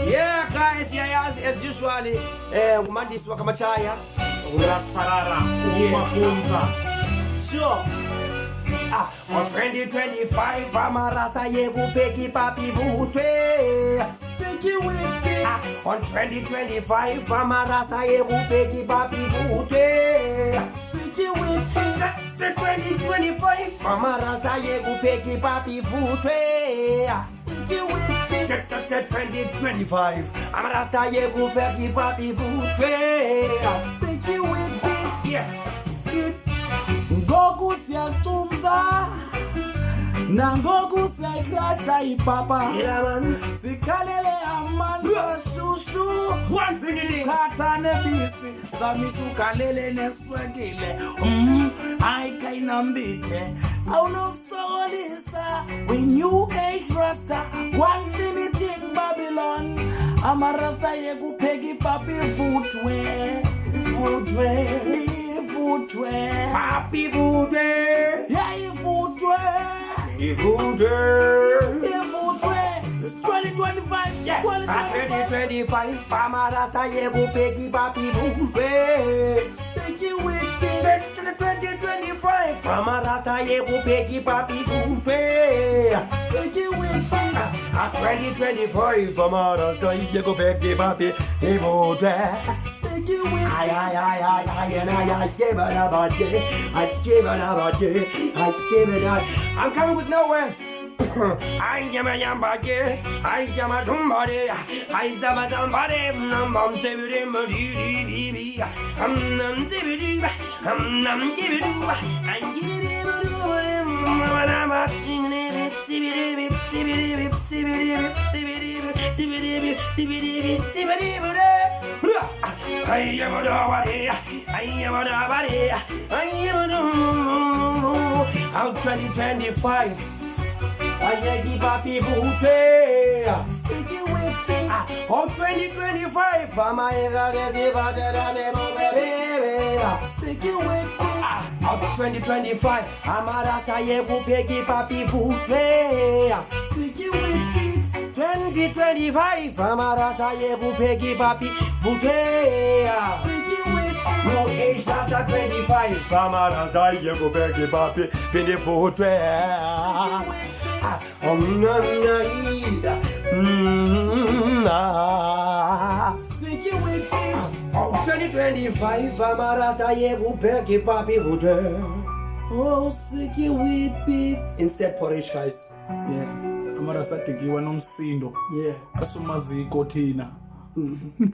Yeah, guys, yeah, as usually, ngumandisi wakamachaya. Urasfarara, Umakunza. Sure. On 2025, amarasta yekupeki papi vutwe. Siki with this. On 2025, amarasta yekupeki papi vutwe. Siki with this. 2025, amarasta yekupeki papi vutwe. Siki with this. 2025, amarasta yekupeki papi vutwe. Siki with this. Yeah. Ngoku siyatumza nangoku siyakrasha ipapa sikalele amanza shushu sithatha nebisi sami sukalele neswekile ayikainambithe awunosolisa we new age rasta one finiting Babylon amarasta yekupheka ipapi vutwe Papi vutwe. Yeah, ifutwe. It's 2025. Yeah. 2025. Amarasta yekupeki papi vutwe. Siki with this. 2025. Amarasta yekupeki papi vutwe. Siki with this. 2025. Amarasta yekupeki papi vutwe. Siki with this. I'm coming with no words. I am a yambage, I am a somebody, I am a somebody, I'm I'm 2025. Ayegi papi vutwe. Siki with this. Oh 2025. Ama ega gezi batera bebo bebe. Siki with this. Oh 2025. Ama rasta yekupeki papi vutwe. Siki with this. 2025. Ama rasta yekupeki papi vutwe. Siki with this. No age rasta 25. Ama rasta yekupeki papi pindi vutwe. Siki with this. Oh 2025 amarasta yekupeki papi vutwe. Oh, siki with beats. Instead porridge, guys. Yeah. Amarasta tikiwa nomsindo. Yeah. Asumaziko thina.